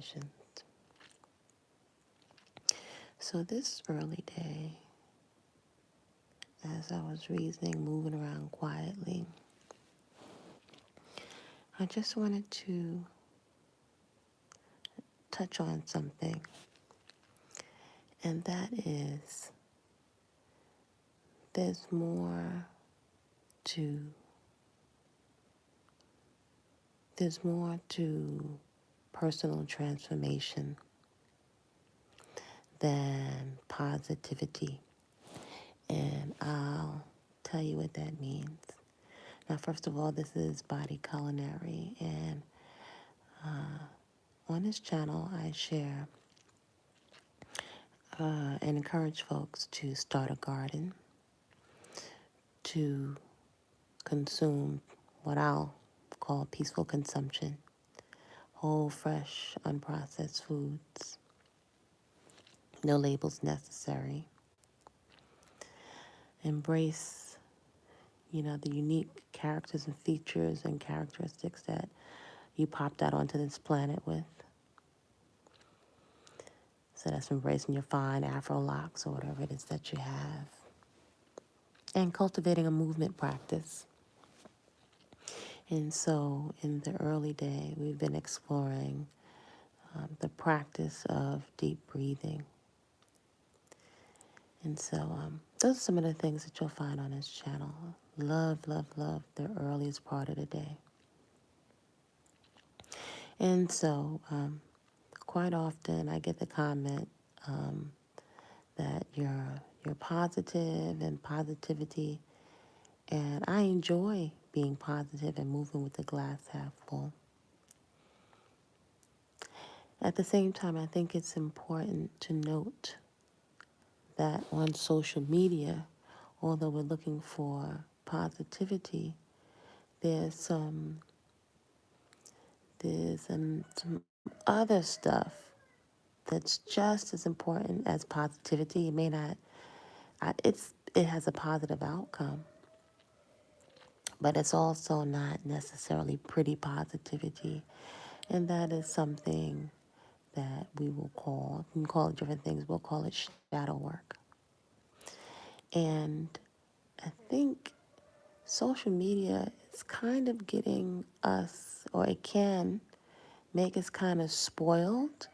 affirmations. So this early day, as I was reasoning, moving around quietly, I just wanted to touch on something, and that is there's more to personal transformation than positivity. And I'll tell you what that means. Now, first of all, this is Body-Culinary, and on this channel, I share and encourage folks to start a garden, to consume what I'll call peaceful consumption, whole, fresh, unprocessed foods, no labels necessary. Embrace, the unique characters and features and characteristics that you popped out onto this planet with. So that's embracing your fine Afro locks or whatever it is that you have. And cultivating a movement practice. And so in the early day, we've been exploring the practice of deep breathing. And so those are some of the things that you'll find on this channel. Love, love, love the earliest part of the day. And so quite often I get the comment that you're positive and positivity, and I enjoy being positive and moving with the glass half full. At the same time, I think it's important to note that on social media, although we're looking for positivity, there's some other stuff that's just as important as positivity. It may not, it has a positive outcome, but it's also not necessarily pretty positivity. And that is something that we can call it different things. We'll call it shadow work. And I think social media is kind of getting us, or it can make us kind of spoiled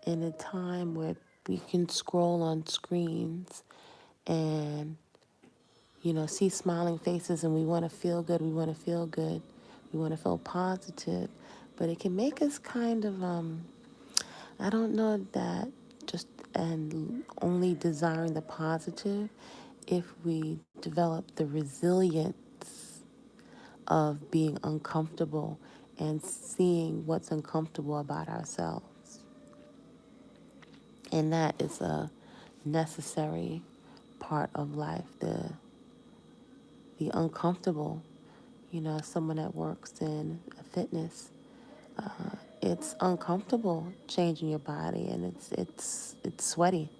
in a time where we can scroll on screens and, see smiling faces, and we want to feel good. We want to feel good. We want to feel positive. But it can make us kind of, I don't know that just and only desiring the positive if we develop the resilience of being uncomfortable and seeing what's uncomfortable about ourselves. And that is a necessary part of life, the uncomfortable. As someone that works in fitness, it's uncomfortable changing your body, and it's sweaty.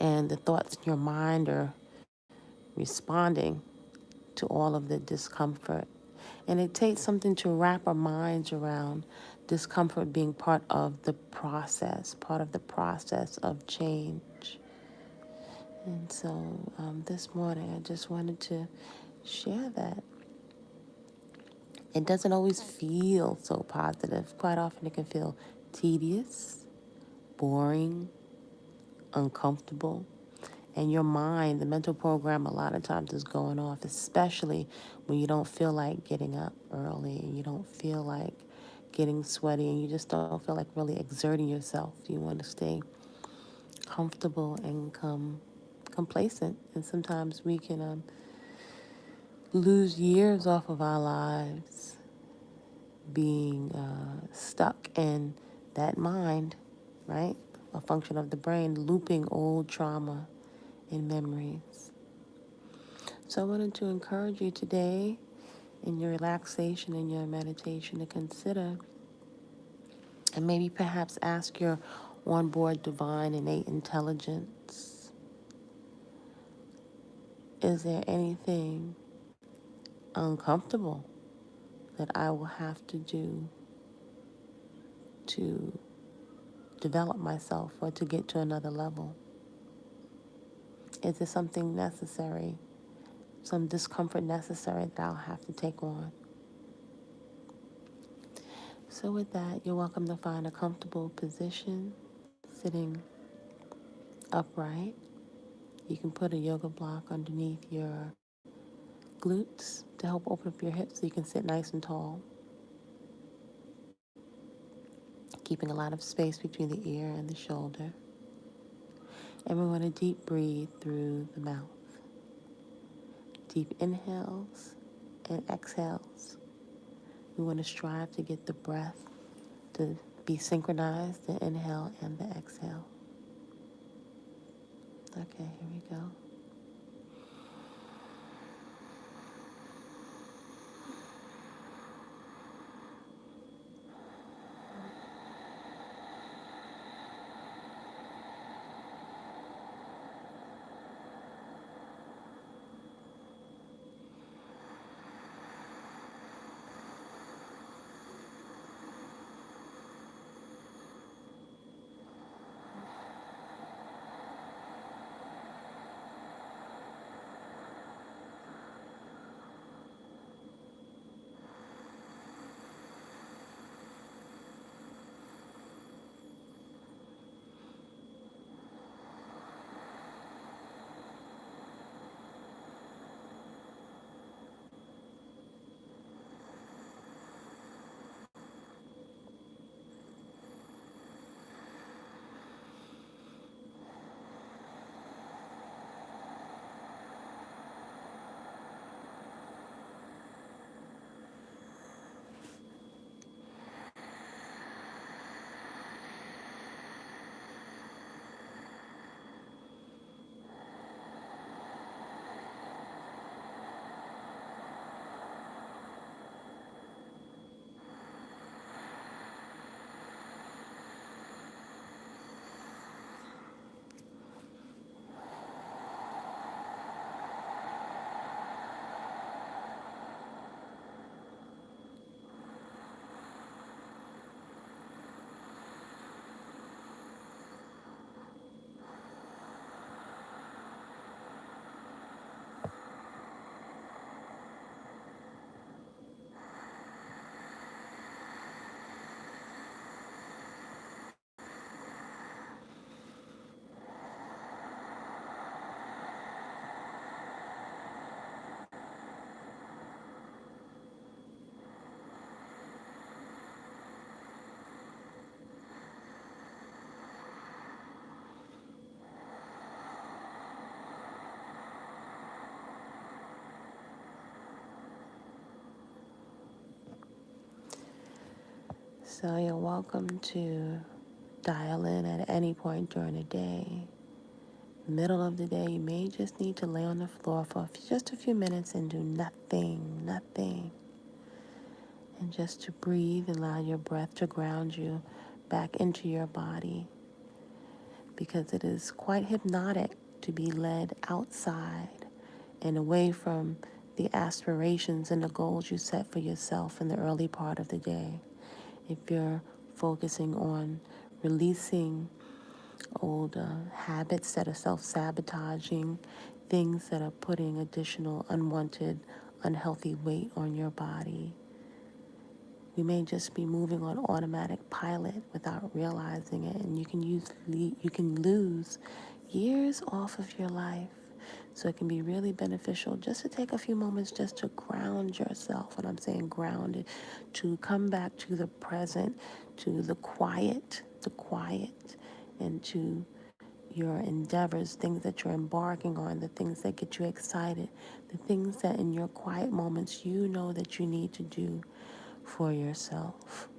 And the thoughts in your mind are responding to all of the discomfort. And it takes something to wrap our minds around discomfort being part of the process of change. And so this morning, I just wanted to share that. It doesn't always feel so positive. Quite often it can feel tedious, boring, uncomfortable. And your mind, the mental program, a lot of times is going off, especially when you don't feel like getting up early and you don't feel like getting sweaty and you just don't feel like really exerting yourself. You want to stay comfortable and complacent. And sometimes we can lose years off of our lives being stuck in that mind, right? A function of the brain, looping old trauma and memories. So I wanted to encourage you today in your relaxation and your meditation to consider and maybe perhaps ask your onboard divine innate intelligence, is there anything uncomfortable that I will have to do to develop myself or to get to another level? Is there something necessary, some discomfort necessary that I'll have to take on? So with that, you're welcome to find a comfortable position, sitting upright. You can put a yoga block underneath your glutes to help open up your hips so you can sit nice and tall, keeping a lot of space between the ear and the shoulder. And we want to deep breathe through the mouth. Deep inhales and exhales. We want to strive to get the breath to be synchronized, the inhale and the exhale. Okay, here we go. So you're welcome to dial in at any point during the day. Middle of the day, you may just need to lay on the floor for just a few minutes and do nothing. And just to breathe and allow your breath to ground you back into your body. Because it is quite hypnotic to be led outside and away from the aspirations and the goals you set for yourself in the early part of the day. If you're focusing on releasing old habits that are self-sabotaging, things that are putting additional unwanted, unhealthy weight on your body. We may just be moving on automatic pilot without realizing it, and you can lose years off of your life. So it can be really beneficial just to take a few moments just to ground yourself. When I'm saying grounded, to come back to the present, to the quiet, and to your endeavors, things that you're embarking on, the things that get you excited, the things that in your quiet moments you know that you need to do for yourself.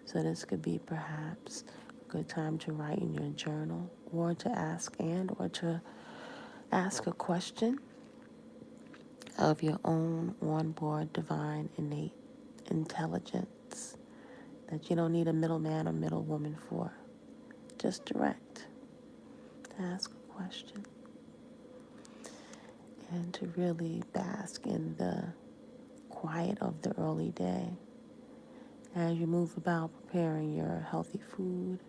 So this could be perhaps a good time to write in your journal, or to ask a question of your own onboard divine innate intelligence that you don't need a middleman or middlewoman for. Just direct to ask a question and to really bask in the quiet of the early day as you move about preparing your healthy food,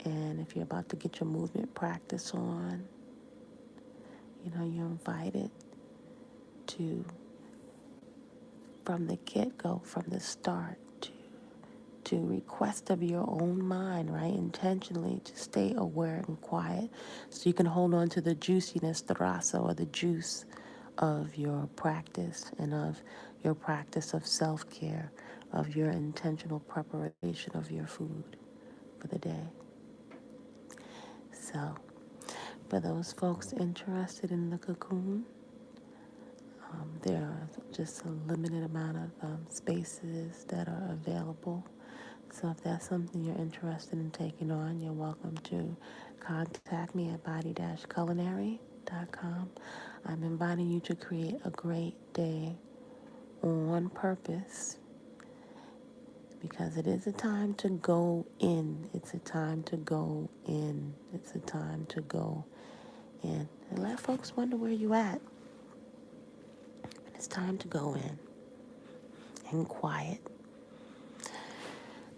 and if you're about to get your movement practice on, you're invited to, from the get-go, from the start, to request of your own mind, right? Intentionally to stay aware and quiet so you can hold on to the juiciness, the rasa, or the juice of your practice and of your practice of self-care, of your intentional preparation of your food for the day. So, for those folks interested in the cocoon, there are just a limited amount of spaces that are available. So if that's something you're interested in taking on, you're welcome to contact me at body-culinary.com. I'm inviting you to create a great day on purpose, because it is a time to go in. It's a time to go in. It's a time to go in. And let folks wonder where you at. It's time to go in quiet.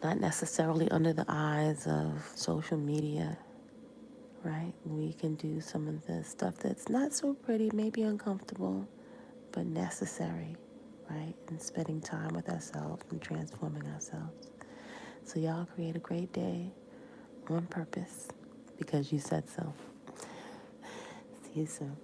Not necessarily under the eyes of social media, right? We can do some of the stuff that's not so pretty, maybe uncomfortable, but necessary, right? And spending time with ourselves and transforming ourselves. So y'all create a great day on purpose because you said so. See you soon.